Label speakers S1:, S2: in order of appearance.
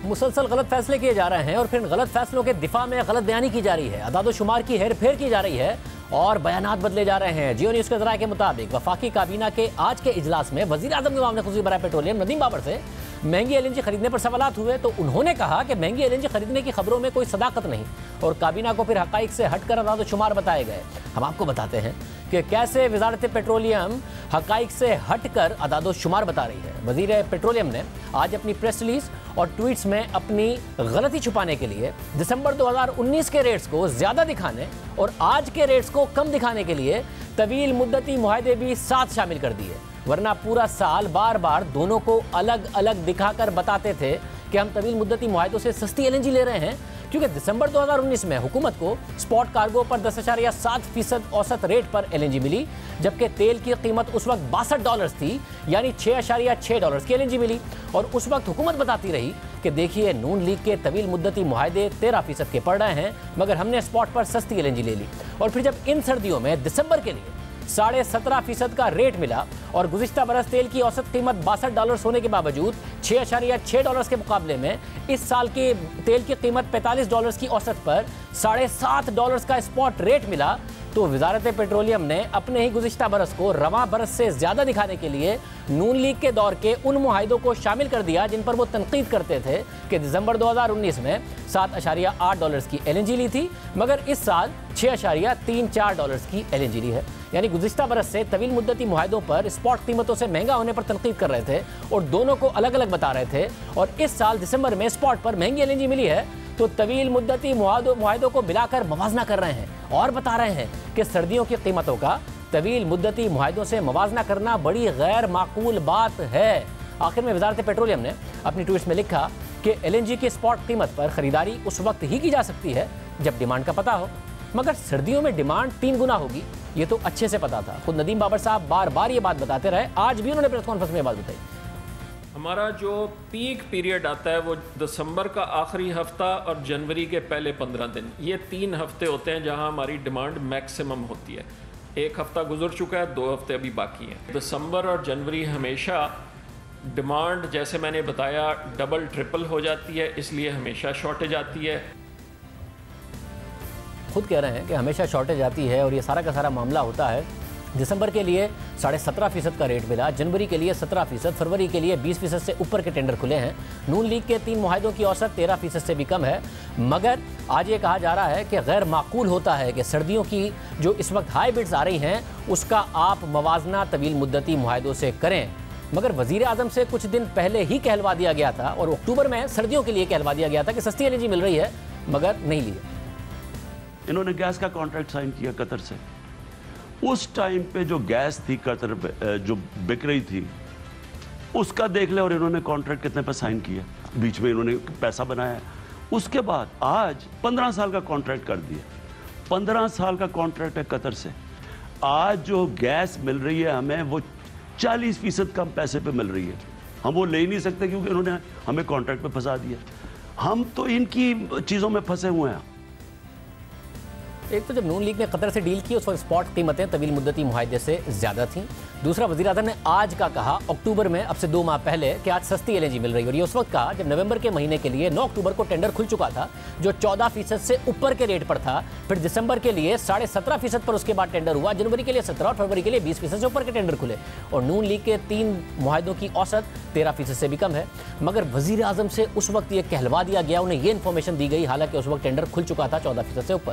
S1: मुसलसल गलत फैसले किए जा रहे हैं और फिर गलत फैसलों के दिफा में गलत बयानी की जा रही है, अदाद-ओ-शुमार की हेरफेर की जा रही है और बयानात बदले जा रहे हैं। जियो न्यूज़ के ज़राए के मुताबिक वफाकी काबीना के आज के इजलास में वज़ीर आज़म के मामले खुसूसी बराए पेट्रोलियम नदीम बाबर से महंगी एलएनजी खरीदने पर सवालात हुए तो उन्होंने कहा कि महंगी एलएनजी खरीदने की खबरों में कोई सदाकत नहीं और काबीना को फिर हक़ाइक़ से हटकर अदाद-ओ-शुमार बताए गए। हम आपको बताते हैं कि कैसे वज़ारत पेट्रोलियम हक़ाइक़ से हटकर अदाद-ओ-शुमार बता रही है। वज़ीर पेट्रोलियम ने आज अपनी प्रेस रिलीज और ट्वीट्स में अपनी गलती छुपाने के लिए दिसंबर 2019 के रेट्स को ज़्यादा दिखाने और आज के रेट्स को कम दिखाने के लिए तवील मुद्दती मुआहदे भी साथ शामिल कर दिए, वरना पूरा साल बार बार दोनों को अलग अलग दिखाकर बताते थे कि हम तवील मुद्दती मुआहदों से सस्ती एलएनजी ले रहे हैं, क्योंकि दिसंबर 2019 में हुकूमत को स्पॉट कार्गो पर 10.7% औसत रेट पर एलएनजी मिली, जबकि तेल की कीमत उस वक्त $62 थी, यानी $6.6 की एलएनजी मिली। और उस वक्त हुकूमत बताती रही कि देखिए नून लीग के तवील मुद्दती मुआहदे 13% के पड़ रहे हैं, मगर हमने स्पॉट पर सस्ती एलएनजी ले ली। और फिर जब इन सर्दियों में दिसंबर के लिए 17.5% का रेट मिला और गुज़िश्ता बरस तेल की औसत कीमत $62 होने के बावजूद $6.6 के मुकाबले में इस साल के तेल की कीमत $45 की औसत पर $7.5 का स्पॉट रेट मिला, तो वज़ारत पेट्रोलियम ने अपने ही गुज़िश्ता बरस को रवां बरस से ज़्यादा दिखाने के लिए नून लीग के दौर के उन मुआहिदों को शामिल कर दिया जिन पर वो तनकीद करते थे कि दिसंबर 2019 में $7.8 की एलएनजी ली थी, मगर इस साल $6.34 की एलएनजी ली है। यानी गुज़िश्ता बरस से तवील मुद्दती मुआहिदों पर स्पॉट कीमतों से महंगा होने पर तनकीद कर रहे थे और दोनों को अलग अलग बता रहे थे, और इस साल दिसंबर में स्पॉट पर महंगी एलएनजी मिली है तो तवील मुद्दती मुआहिदों को मिलाकर मवाजना कर रहे हैं और बता रहे हैं कि सर्दियों की कीमतों का तवील मुद्दती मुआहिदों से मवाजना करना बड़ी गैर माकूल बात है। आखिर में वज़ारत पेट्रोलियम ने अपनी ट्वीट्स में लिखा कि एलएनजी की स्पॉट कीमत पर खरीदारी उस वक्त ही की जा सकती है जब डिमांड का पता हो, मगर सर्दियों में डिमांड 3 गुना होगी, ये तो अच्छे से पता था। खुद नदीम बाबर साहब बार बार ये बात बताते रहे, आज भी उन्होंने प्रेस कॉन्फ्रेंस में बात बताई।
S2: हमारा जो पीक पीरियड आता है वो दिसंबर का आखिरी हफ्ता और जनवरी के पहले 15 दिन, ये 3 हफ्ते होते हैं जहां हमारी डिमांड मैक्सिमम होती है। 1 हफ्ता गुजर चुका है, 2 हफ्ते अभी बाकी हैं। दिसंबर और जनवरी हमेशा डिमांड, जैसे मैंने बताया, डबल ट्रिपल हो जाती है, इसलिए हमेशा शॉर्टेज आती है।
S1: खुद कह रहे हैं कि हमेशा शॉर्टेज आती है और ये सारा का सारा मामला होता है। दिसंबर के लिए 17.5% का रेट मिला, जनवरी के लिए 17%, फरवरी के लिए 20% से ऊपर के टेंडर खुले हैं। नून लीग के 3 मुआहिदों की औसत 13% से भी कम है, मगर आज ये कहा जा रहा है कि गैर माकूल होता है कि सर्दियों की जो इस वक्त हाई बिड्स आ रही हैं उसका आप मवाजना तवील मुद्दती मुआहिदों से करें। मगर वज़ीर आज़म से कुछ दिन पहले ही कहलवा दिया गया था और अक्टूबर में सर्दियों के लिए कहलवा दिया गया था कि सस्ती एलएनजी मिल रही है, मगर नहीं ली।
S3: इन्होंने गैस का कॉन्ट्रैक्ट साइन किया कतर से। उस टाइम पे जो गैस थी कतर पे जो बिक रही थी उसका देख ले, और इन्होंने कॉन्ट्रैक्ट कितने पे साइन किया, बीच में इन्होंने पैसा बनाया। उसके बाद आज 15 साल का कॉन्ट्रैक्ट कर दिया, 15 साल का कॉन्ट्रैक्ट है कतर से। आज जो गैस मिल रही है हमें वो 40% कम पैसे पे मिल रही है, हम वो ले ही नहीं सकते क्योंकि इन्होंने हमें कॉन्ट्रैक्ट पे फंसा दिया। हम तो इनकी चीज़ों में फंसे हुए हैं।
S1: एक तो जब नून लीग ने कतर से डील की उस वक्त स्पॉट कीमतें तवील मुद्दती मुआहिदे से ज़्यादा थीं। दूसरा, वज़ीर आज़म ने आज का कहा अक्टूबर में, अब से 2 माह पहले, कि आज सस्ती एलएनजी मिल रही है, और ये उस वक्त कहा जब नवंबर के महीने के लिए 9 अक्टूबर को टेंडर खुल चुका था जो 14% से ऊपर के रेट पर था। फिर दिसंबर के लिए 17.5% पर उसके बाद टेंडर हुआ, जनवरी के लिए 17 और फरवरी के लिए 20% से ऊपर के टेंडर खुले, और नून लीग के 3 मुआहिदों की औसत 13% से भी कम है। मगर वज़ीर आज़म से उस वक्त ये कहलवा दिया गया, उन्हें ये इन्फॉर्मेशन दी गई, हालांकि उस वक्त टेंडर खुल चुका था 14% से ऊपर।